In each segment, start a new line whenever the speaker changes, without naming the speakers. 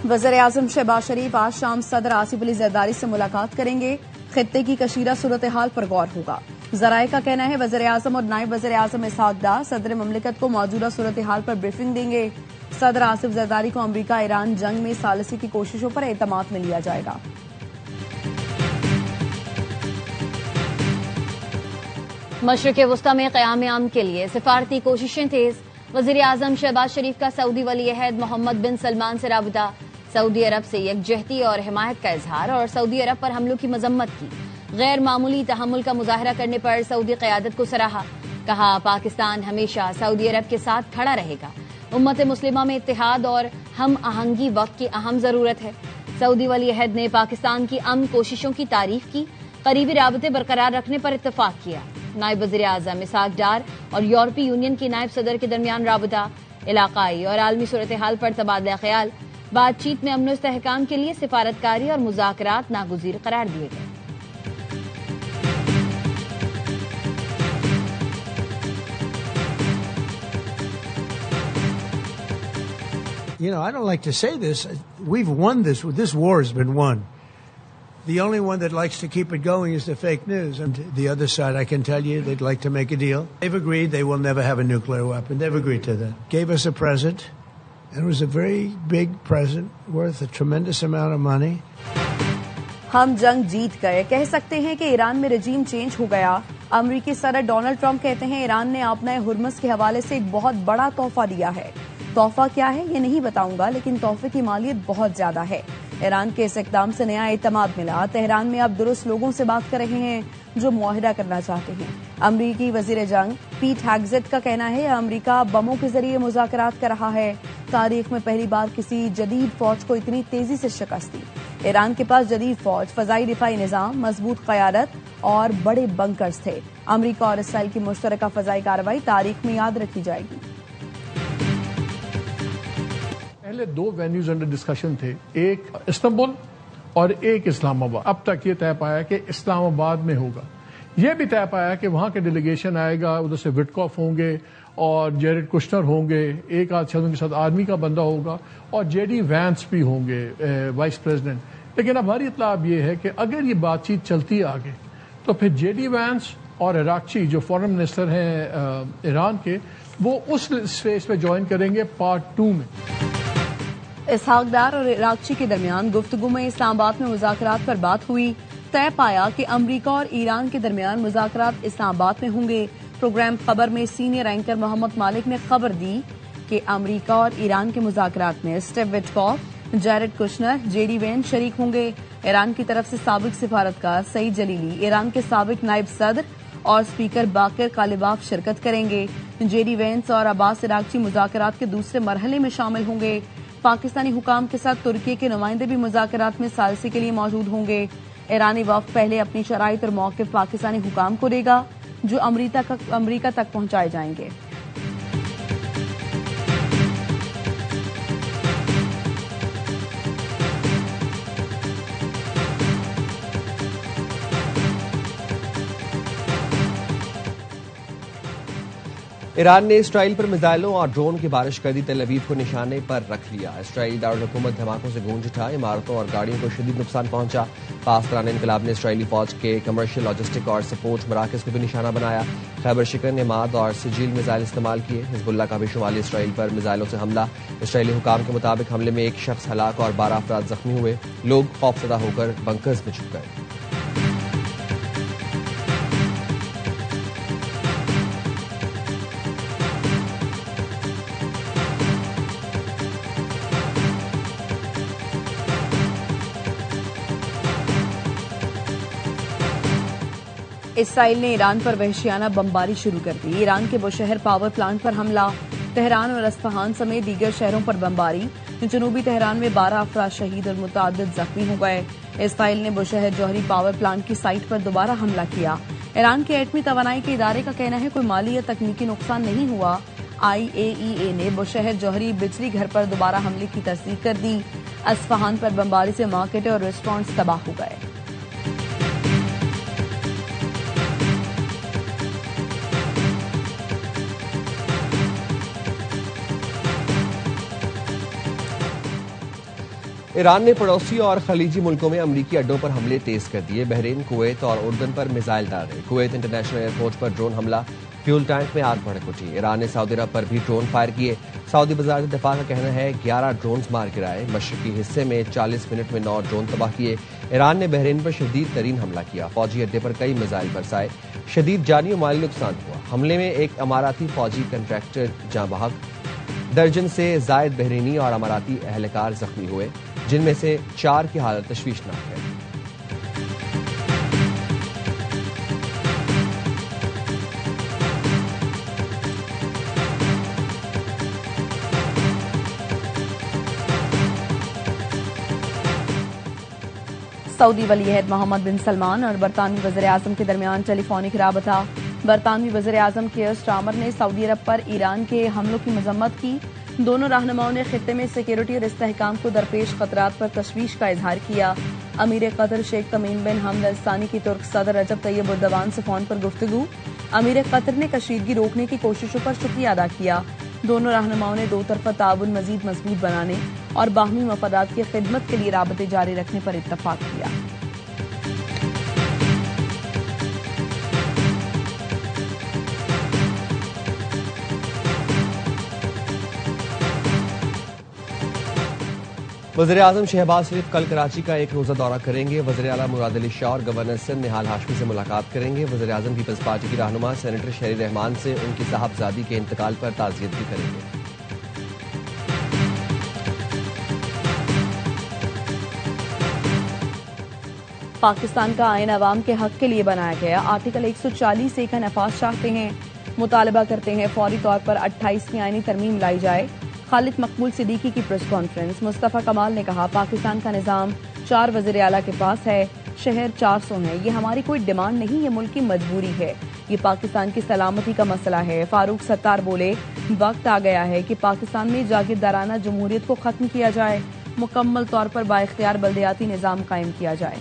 वज़ीर-ए-आज़म शहबाज शरीफ आज शाम सदर आसिफ अली जरदारी से मुलाकात करेंगे। खित्ते की कशीदा सूरत-ए-हाल पर गौर होगा। ज़राए का कहना है वज़ीर-ए-आज़म और नायब वज़ीर-ए-आज़म इसहाक डार सदर ममलिकत को मौजूदा सूरत-ए-हाल पर ब्रीफिंग देंगे। सदर आसिफ जरदारी को अमरीका ईरान जंग में सालिसी की कोशिशों पर एतमाद में लिया जाएगा।
मशरिक़ वस्ता में क़याम अमन के लिए सिफारती कोशिशें तेज। वज़ीर-ए-आज़म शहबाज शरीफ का सऊदी वली-ए-अहद मोहम्मद बिन सलमान से राबता। सऊदी अरब से यकजहती और हिमायत का इजहार और सऊदी अरब पर हमलों की मजम्मत की। गैर मामूली तहम्मुल का मुजाहरा करने पर सऊदी क़यादत को सराहा। कहा पाकिस्तान हमेशा सऊदी अरब के साथ खड़ा रहेगा। उम्मत मुस्लिमा में इत्तेहाद और हम आहंगी वक्त की अहम जरूरत है। सऊदी वली-ए-अहद ने पाकिस्तान की अमन कोशिशों की तारीफ की। करीबी राबते बरकरार रखने पर इत्तफाक किया। नायब वज़ीर-ए-आज़म इसहाक डार और यूरोपीय यूनियन के नायब सदर के दरमियान राबता, इलाकाई और आलमी सूरत-ए-हाल पर तबादला ख्याल। बातचीत में अमन इस्तेहकाम के लिए सिफारतकारी और मुज़ाकरात नागुज़ीर करार दिए गए।
You know, I don't like to say this. We've won this. This war has been won. The only one that likes to keep it going is the fake news. And the other side, I can tell you, they'd like to make a deal. They've agreed they will never have a nuclear weapon. They've agreed to that. Gave us a present. And it was a very big present worth a tremendous amount of money.
हम जंग जीत गए। कह सकते हैं कि Iran में रजीम change हो गया। अमरीकी सदर डोनाल्ड ट्रंप कहते हैं ईरान ने अपने हुर्मस के हवाले से एक बहुत बड़ा तोहफा दिया है। तोहफा क्या है ये नहीं बताऊंगा, लेकिन तोहफे की मालियत बहुत ज्यादा है। ईरान के इस इक़दाम से नया एतमाद मिला। तेहरान में अब दुरुस्त लोगों से बात कर रहे हैं जो मुआहिदा करना चाहते हैं। अमरीकी वजीर जंग पीट हेग्सेट का कहना है अमरीका बमों के जरिए मुज़ाकरात कर रहा है। तारीख में पहली बार किसी जदीद फौज को इतनी तेजी से शिकस्त दी। ईरान के पास जदीद फौज, फजाई दिफाई निजाम, मजबूत क़यादत और बड़े बंकर्स थे। अमरीका और इसराइल की मुश्तरका फजाई कार्रवाई तारीख में याद रखी जाएगी।
पहले दो वेन्यूज अंडर डिस्कशन थे, एक इस्तांबुल और एक इस्लामाबाद। अब तक ये तय पाया कि इस्लामाबाद में होगा। ये भी तय पाया कि वहां के डेलीगेशन आएगा, उधर से विटकॉफ होंगे और जेरेड कुशनर होंगे, एक आध शख्स के साथ आर्मी का बंदा होगा और जेडी वैंस भी होंगे वाइस प्रेसिडेंट। लेकिन अब हमारी इत्तला अब ये है कि अगर ये बातचीत चलती आगे तो फिर जेडी वैंस और इराक़ची जो फॉरेन मिनिस्टर हैं ईरान के, वो उस स्पेस पे ज्वाइन करेंगे पार्ट 2 में।
इसहाक डार और इराक़ची के दरमियान गुफ्तगू में इस्लामाबाद में मुज़ाकरात पर बात हुई। तय पाया कि अमरीका और ईरान के दरमियान मुज़ाकरात इस्लामाबाद में होंगे। प्रोग्राम खबर में सीनियर एंकर मोहम्मद मालिक ने खबर दी कि अमरीका और ईरान के मुज़ाकरात में Steve Witkoff, Jared Kushner, JD Vance शरीक होंगे। ईरान की तरफ से साबिक सिफारतकार सईद जलीली, ईरान के साबिक नायब सदर और स्पीकर बाकर कालिबाफ शिरकत करेंगे। जेडी वैंस और अब्बास इराक़ची मुज़ाकरात के दूसरे मरहले में शामिल होंगे। पाकिस्तानी हुकाम के साथ तुर्की के नुमाइंदे भी मुज़ाकरात में सालिसी के लिए मौजूद होंगे। ईरानी वफ़द पहले अपनी शराइत और मौक़िफ़ पाकिस्तानी हुकाम को देगा, जो अमरीका तक पहुंचाए जाएंगे।
ईरान ने इसराइल पर मिसाइलों और ड्रोन की बारिश कर दी। तेल अवीव को निशाने पर रख लिया। इसराइली दारुल-हुकूमत धमाकों से गूंज उठा। इमारतों और गाड़ियों को शदीद नुकसान पहुंचा। पास दौरान इनकलाब ने इसराइली फौज के कमर्शियल, लॉजिस्टिक और सपोर्ट मराकज को भी निशाना बनाया। खैबर शिकन, इमाद और सिजील मिसाइल इस्तेमाल किए। हिजबुल्लाह का भी शुमाली इसराइल पर मिसाइलों से हमला। इसराइली हुकाम के मुताबिक हमले में एक शख्स हलाक और 12 अफराद जख्मी हुए। लोग खौफजदा होकर बंकर्स में छुप गए।
इसराइल ने ईरान पर वहशियाना बमबारी शुरू कर दी। ईरान के बुशहर पावर प्लांट पर हमला। तेहरान और अस्फहान समेत दीगर शहरों पर बमबारी। जनूबी तेहरान में 12 अफराद शहीद और मुतअद्दिद जख्मी हो गए। इसराइल ने बुशहर जौहरी पावर प्लांट की साइट पर दोबारा हमला किया। ईरान के एटमी तवानाई के इदारे का कहना है कोई माली या तकनीकी नुकसान नहीं हुआ। IAEA ने बुशहर जौहरी बिजली घर पर दोबारा हमले की तस्दीक कर दी। अस्फहान पर बमबारी से मार्केट और रेस्टोरेंट्स तबाह हो गए।
ایران نے پڑوسی اور خلیجی ملکوں میں امریکی اڈوں پر حملے تیز کر دیے. بحرین، کویت اور اردن پر میزائل ڈالے. کویت انٹرنیشنل ایئرپورٹ پر ڈرون حملہ، فیول ٹینک میں آگ بھڑک اٹھی. ایران نے سعودی عرب پر بھی ڈرون فائر کیے. سعودی وزارت دفاع کا کہنا ہے 11 ڈرونز مار گرائے. مشرقی حصے میں 40 منٹ میں 9 ڈرون تباہ کیے. ایران نے بحرین پر شدید ترین حملہ کیا. فوجی اڈے پر کئی میزائل برسائے. شدید جانی و مالی نقصان ہوا. حملے میں ایک اماراتی فوجی کنٹریکٹر جاں بحق، درجن سے زائد بحرینی اور اماراتی اہلکار زخمی ہوئے، جن میں سے 4 کی حالت تشویشناک ہے.
سعودی ولی عہد محمد بن سلمان اور برطانوی وزیر اعظم کے درمیان ٹیلی فونک رابطہ. برطانوی وزیر اعظم کیئر سٹارمر نے سعودی عرب پر ایران کے حملوں کی مذمت کی. دونوں رہنماؤں نے خطے میں سیکیورٹی اور استحکام کو درپیش خطرات پر تشویش کا اظہار کیا. امیر قطر شیخ تمیم بن حمد ال ثانی کی ترک صدر رجب طیب اردوان سے فون پر گفتگو. امیر قطر نے کشیدگی روکنے کی کوششوں پر شکریہ ادا کیا. دونوں رہنماؤں نے دو طرفہ تعاون مزید مضبوط بنانے اور باہمی مفادات کی خدمت کے لیے رابطے جاری رکھنے پر اتفاق کیا.
وزیر اعظم شہباز شریف کل کراچی کا ایک روزہ دورہ کریں گے. وزیر اعلیٰ مراد علی شاہ اور گورنر سندھ نہال ہاشمی سے ملاقات کریں گے. وزیر اعظم پیپلز پارٹی کی رہنما سینیٹر شہری رحمان سے ان کی صاحبزادی کے انتقال پر تعزیت بھی کریں گے.
پاکستان کا آئین عوام کے حق کے لیے بنایا گیا. آرٹیکل 140 کا نفاذ چاہتے ہیں. مطالبہ کرتے ہیں فوری طور پر 28ویں آئینی ترمیم لائی جائے. خالد مقبول صدیقی کی پریس کانفرنس. مصطفیٰ کمال نے کہا پاکستان کا نظام 4 وزیر اعلیٰ کے پاس ہے، شہر 400 ہیں. یہ ہماری کوئی ڈیمانڈ نہیں، یہ ملک کی مجبوری ہے. یہ پاکستان کی سلامتی کا مسئلہ ہے. فاروق ستار بولے وقت آ گیا ہے کہ پاکستان میں جاگیردارانہ جمہوریت کو ختم کیا جائے، مکمل طور پر بااختیار بلدیاتی نظام قائم کیا جائے.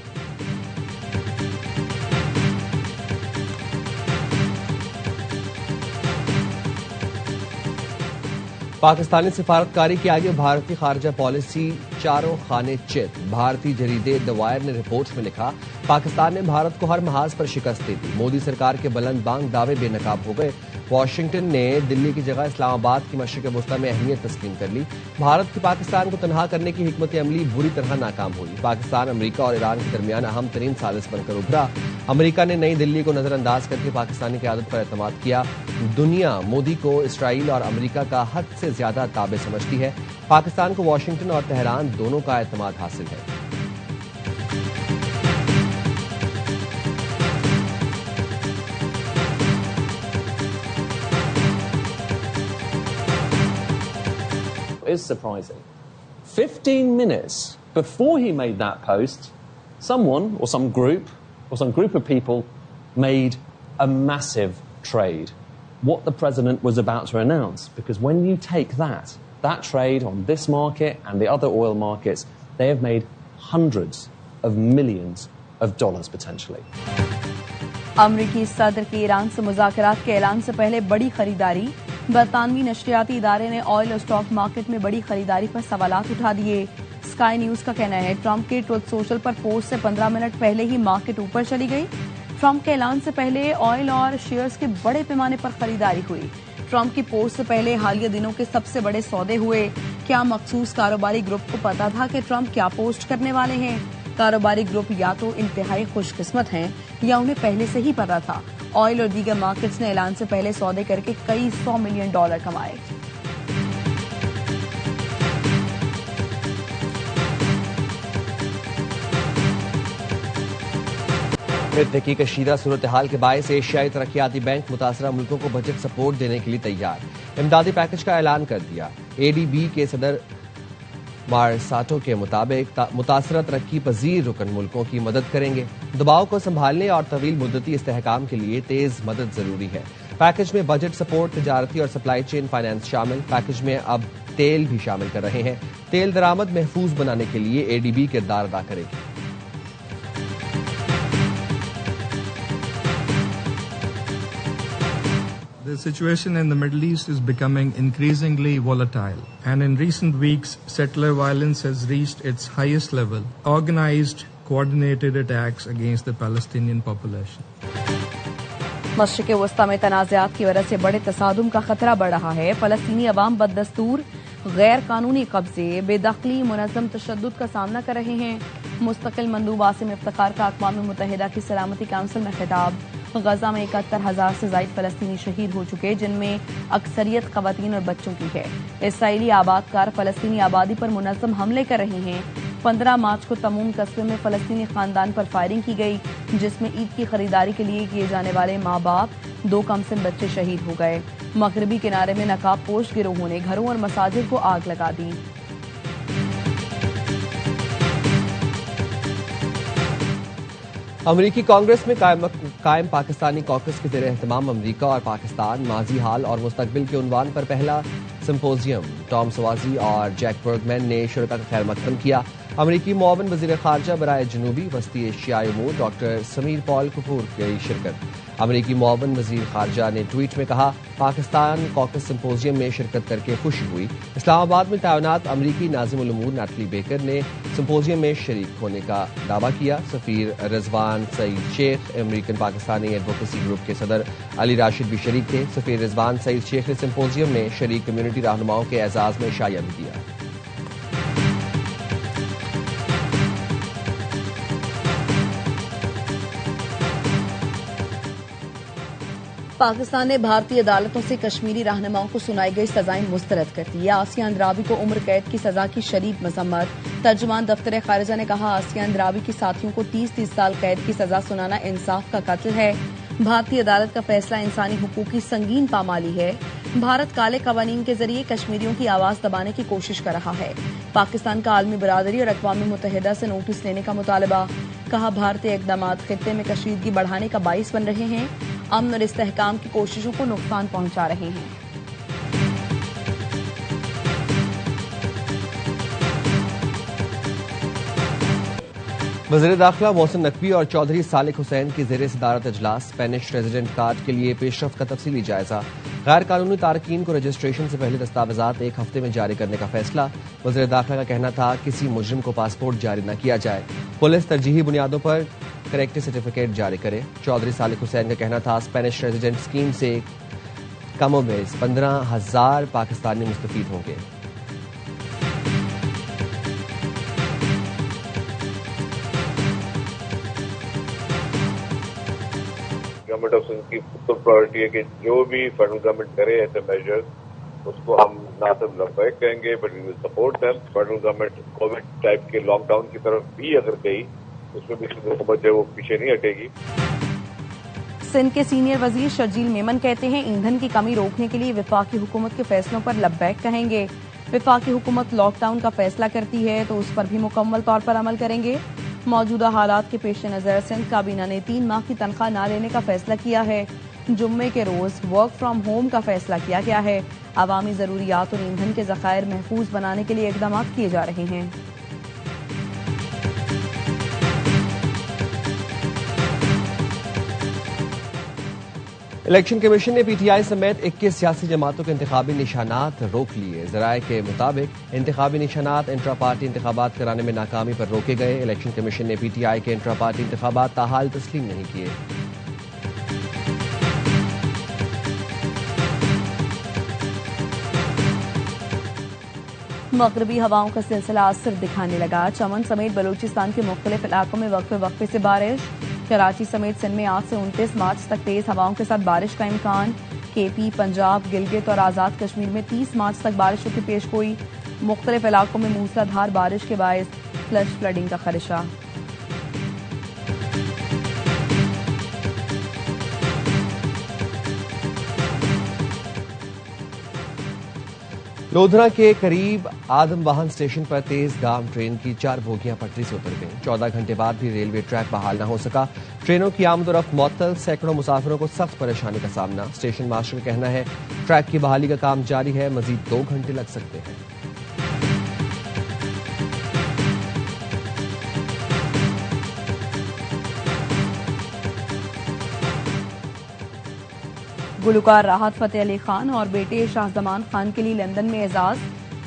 پاکستانی سفارتکاری کے آگے بھارتی خارجہ پالیسی چاروں خانے چت. بھارتی جریدے دی وائر نے رپورٹ میں لکھا پاکستان نے بھارت کو ہر محاذ پر شکست دے دی. مودی سرکار کے بلند بانگ دعوے بے نقاب ہو گئے. واشنگٹن نے دلی کی جگہ اسلام آباد کی مشرق وسطی میں اہمیت تسلیم کر لی. بھارت کی پاکستان کو تنہا کرنے کی حکمت عملی بری طرح ناکام ہوئی. پاکستان امریکہ اور ایران کے درمیان اہم ترین سازش بن کر ابھرا. امریکہ نے نئی دلی کو نظر انداز کر کے پاکستانی قیادت پر اعتماد کیا. دنیا مودی کو اسرائیل اور امریکہ کا حد سے زیادہ تابع سمجھتی ہے. پاکستان کو واشنگٹن اور تہران دونوں کا اعتماد حاصل ہے.
Is surprising. 15 minutes before he made that post, someone or some group of people made a massive trade. What the president was about to announce, because when you take that trade on this market and the other oil markets, they have made hundreds of millions of dollars potentially.
امریکی صدر کی ایران سے مذاکرات کے اعلان سے پہلے بڑی خریداری. برطانوی نشریاتی ادارے نے آئل اور اسٹاک مارکیٹ میں بڑی خریداری پر سوالات اٹھا دیے. اسکائی نیوز کا کہنا ہے ٹرمپ کے ٹروتھ سوشل پر پوسٹ سے 15 منٹ پہلے ہی مارکیٹ اوپر چلی گئی. ٹرمپ کے اعلان سے پہلے آئل اور شیئرز کے بڑے پیمانے پر خریداری ہوئی. ٹرمپ کی پوسٹ سے پہلے حالیہ دنوں کے سب سے بڑے سودے ہوئے. کیا مخصوص کاروباری گروپ کو پتا تھا کہ ٹرمپ کیا پوسٹ کرنے والے ہیں؟ کاروباری گروپ یا تو انتہائی خوش قسمت ہیں یا انہیں پہلے سے ہی پتا تھا. آئل اور دیگر مارکیٹس نے اعلان سے پہلے سودے کر کے کئی $100 ملین کمائے.
خطے کی کشیدہ صورتحال کے باعث ایشیائی ترقیاتی بینک متاثرہ ملکوں کو بجٹ سپورٹ دینے کے لیے تیار. امدادی پیکج کا اعلان کر دیا. ADB کے صدر مارساٹو کے مطابق متاثرہ ترقی پذیر رکن ملکوں کی مدد کریں گے. دباؤ کو سنبھالنے اور طویل مدتی استحکام کے لیے تیز مدد ضروری ہے. پیکج میں بجٹ سپورٹ، تجارتی اور سپلائی چین فائنانس شامل. پیکج میں اب تیل بھی شامل کر رہے ہیں. تیل درآمد محفوظ بنانے کے لیے ADB کردار ادا کرے گی.
The The situation in the Middle East is becoming increasingly volatile, and in recent weeks, settler violence has reached its highest level. Organized, coordinated attacks against the Palestinian population.
मशरिक़ वस्ता में तनाज़ात की वजह से बड़े तसादुम का खतरा बढ़ रहा है। फ़लस्तीनी अवाम बददस्तूर गैर कानूनी कब्जे, बेदखली, मुनज़्ज़म तशद्दुद का सामना कर रहे हैं। मुस्तकिल मंदूब आसिम इफ्तिखार का अक़वाम मुत्तहिदा की सलामती काउंसिल में खिताब। गजा में 71,000 से ज़ायद फ़लस्तीनी शहीद हो चुके, जिनमें अक्सरियत ख़वातीन और बच्चों की है। इसराइली आबादकार फ़लस्तीनी आबादी पर मुनज़्ज़म हमले कर रहे हैं। 15 मार्च को तमूम कस्बे में फ़लस्तीनी ख़ानदान पर फायरिंग की गई, जिसमें ईद की खरीदारी के लिए किए जाने वाले माँ बाप, 2 कमसिन बच्चे शहीद हो गए। मगरबी किनारे में नकाब पोश गिरोहों ने घरों और मसाजिद को आग लगा दी।
अमरीकी कांग्रेस में कायम पाकिस्तानी कॉकस के ज़ेर एहतमाम अमरीका और पाकिस्तान माजी, हाल और मुस्तकबिल के उन्वान पर पहला सिम्पोजियम टॉम सवाजी और जैक बर्गमैन ने शुरका का खैर मकदम किया। अमरीकी मुआविन वज़ीर ख़ारजा बराए जनूबी वस्ती एशियाई उमूर डॉक्टर समीर पॉल कपूर की शिरकत। अमरीकी मुआविन वज़ीर ख़ारजा ने ट्वीट में कहा, पाकिस्तान कॉकस सिम्पोजियम में शिरकत करके खुशी हुई। इस्लामाबाद में तैनात अमरीकी नाज़िमुल उमूर नैटली बेकर ने सिम्पोजियम में शरीक होने का दावा किया। सफ़ीर Rizwan Saeed Sheikh, American Pakistani advocacy group के सदर अली राशिद भी शरीक थे। सफ़ीर रिजवान सईद शेख ने सिम्पोजियम में शरीक कम्यूनिटी रहनुमाओं के एजाज़ में शाया भी दिया।
पाकिस्तान ने भारतीय अदालतों से कश्मीरी रहनुमाओं को सुनाई गई सजाएं मुस्तरद कर दी। आसिया अंद्रावी को उम्र कैद की सजा की शदीद मजम्मत। तर्जुमान दफ्तर खारिजा ने कहा, आसिया अंद्रावी के साथियों को 30-30 साल कैद की सजा सुनाना इंसाफ का कत्ल है। भारतीय अदालत का फैसला इंसानी हुकूक की संगीन पामाली है। भारत काले कवानीन के जरिए कश्मीरियों की आवाज दबाने की कोशिश कर रहा है। पाकिस्तान का आलमी बरादरी और अक़वाम मुत्तहिदा से नोटिस लेने का मुतालबा। कहा, भारतीय इक़दाम खित्ते में कशीदगी बढ़ाने का बाइस बन रहे हैं, अमन और इस्तेहकाम की कोशिशों को नुकसान पहुंचा रहे हैं।
वज़ीर दाखिला मोहसिन नकवी और चौधरी सालिक हुसैन की ज़ेर सदारत इजलास। स्पेनिश रेजिडेंट कार्ड के लिए पेशरफ्त का तफसीली जायजा। गैर कानूनी तारकीन को रजिस्ट्रेशन से पहले दस्तावेजात 1 हफ्ते में जारी करने का फैसला। वज़ीर दाखिला का कहना था, किसी मुजरिम को पासपोर्ट जारी न किया जाए, पुलिस तरजीही बुनियादों पर करेक्टिव सर्टिफिकेट जारी करे। चौधरी सालिक हुसैन का कहना था, स्पेनिश रेजिडेंट स्कीम से कमोबेश 15,000 पाकिस्तानी मुस्तफीद होंगे।
गवर्नमेंट ऑफ सिंध की फुल प्रायोरिटी है कि जो भी फेडरल गवर्नमेंट करे ऐसे मेजर्स, उसको हम ना सिर्फ लबैक कहेंगे but we will support them. Federal government covid type के लॉकडाउन की तरफ भी अगर गई, उसमें भी हुकूमत जो है वो पीछे नहीं हटेगी।
सिंध के सीनियर वजीर शर्जील मेमन कहते हैं, ईंधन की कमी रोकने के लिए वफाकी हुकूमत के फैसलों पर लबैक कहेंगे। वफाकी हुकूमत लॉकडाउन का फैसला करती है तो उस पर भी मुकम्मल तौर पर अमल करेंगे। मौजूदा हालात के पेश नज़र सिंध काबीना ने 3 माह की तनख्वाह न लेने का फैसला किया है। जुम्मे के रोज वर्क फ्रॉम होम का फैसला किया गया है। अवामी जरूरियात और ईंधन के ज़खायर महफूज बनाने के लिए इकदाम किए जा रहे हैं।
इलेक्शन कमीशन ने पीटीआई समेत 21 सियासी जमातों के इंतखाबी निशानात रोक लिए। जराये के मुताबिक इंतखाबी निशानात इंट्रा पार्टी इंतखाबात कराने में नाकामी पर रोके गए। इलेक्शन कमीशन ने पीटीआई के इंट्रा पार्टी इंतखाबात ताहाल तस्लीम नहीं किए।
मगरबी हवाओं का सिलसिला असर दिखाने लगा। चमन समेत बलूचिस्तान के मुख्तलिफ इलाकों में वक्फे वक्फे से बारिश। कराची समेत सिंध में आज से 29 मार्च तक तेज हवाओं के साथ बारिश का इम्कान। केपी, पंजाब, गिलगित और आज़ाद कश्मीर में 30 मार्च तक बारिशों की पेशगोई। मुख्तलिफ इलाकों में मूसलाधार बारिश के बायस फ्लश फ्लडिंग का खदशा।
लोधरा के करीब आदम वाहन स्टेशन पर तेज गाम ट्रेन की 4 बोगियां पटरी से उतर गईं। 14 घंटे बाद भी रेलवे ट्रैक बहाल न हो सका। ट्रेनों की आमद और रफ्त मुअत्तल, सैकड़ों मुसाफिरों को सख्त परेशानी का सामना। स्टेशन मास्टर का कहना है, ट्रैक की बहाली का काम जारी है, मजीद 2 घंटे लग सकते हैं।
گلوکار راحت فتح علی خان اور بیٹے شاہزمان خان کے لیے لندن میں اعزاز.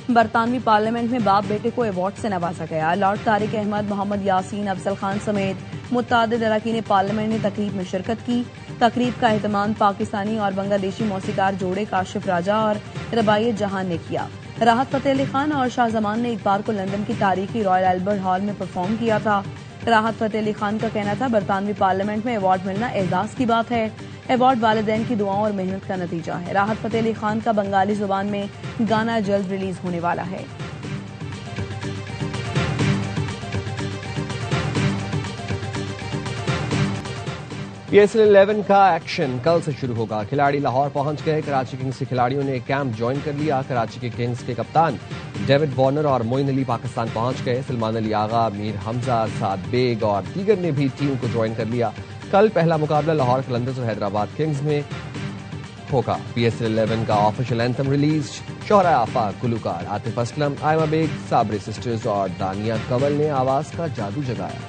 برطانوی پارلیمنٹ میں باپ بیٹے کو ایوارڈ سے نوازا گیا. لارڈ طارق احمد, محمد یاسین افضل خان سمیت متعدد اراکین پارلیمنٹ نے تقریب میں شرکت کی. تقریب کا اہتمام پاکستانی اور بنگلہ دیشی موسیقار جوڑے کاشف راجہ اور رباعیت جہان نے کیا. راحت فتح علی خان اور شاہزمان نے اتوار کو لندن کی تاریخی رائل البرٹ ہال میں پرفارم کیا تھا. راحت فتح علی خان کا کہنا تھا, برطانوی پارلیمنٹ میں ایوارڈ ملنا اعزاز کی بات ہے. ایوارڈ والدین کی دعاؤں اور محنت کا نتیجہ ہے. راحت فتح علی خان کا بنگالی زبان میں گانا جلد ریلیز ہونے والا ہے.
PSL 11 کا ایکشن کل سے شروع ہوگا. کھلاڑی لاہور پہنچ گئے. کراچی کنگز کے کھلاڑیوں نے کیمپ جوائن کر لیا. کراچی کے کنگز کے کپتان ڈیوڈ وارنر اور معین علی پاکستان پہنچ گئے. سلمان علی آغا, میر حمزہ, سعد بیگ اور دیگر نے بھی ٹیم کو جوائن کر لیا. کل پہلا مقابلہ لاہور قلندرز اور حیدرآباد کنگز میں ہوگا. PSL 11 کا آفیشیل اینتھم ریلیز. شہرائے آفاق گلوکار عاطف اسلم, آئمہ بیگ, صابری سسٹرز اور دانیہ کنول نے آواز کا جادو جگایا.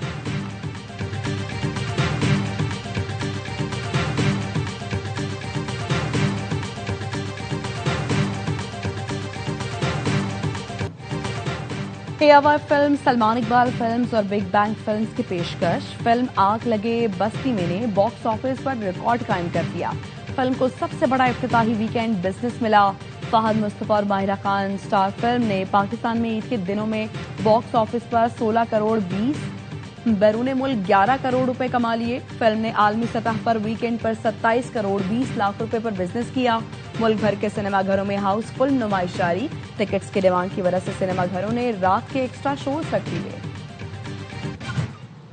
AWR film, Salman Iqbal films اور بگ بینگ فلمز کی پیشکش. فلم آگ لگے بستی میں نے باکس آفس پر ریکارڈ قائم کر دیا. فلم کو سب سے بڑا افتتاحی ویکینڈ بزنس ملا. فہد مصطفیٰ اور ماہرہ خان سٹار فلم نے پاکستان میں عید کے دنوں میں باکس آفس پر 16 کروڑ 20, بیرون ملک 11 کروڑ روپے کما لیے. فلم نے عالمی سطح پر ویکینڈ پر 27 کروڑ 20 لاکھ روپے پر بزنس کیا. ملک بھر کے سنیما گھروں میں ہاؤس فل نمائش جاری. ٹکٹس کی ڈیمانڈ کی وجہ سے سنیما گھروں نے رات کے ایکسٹرا شوز رکھ لیے.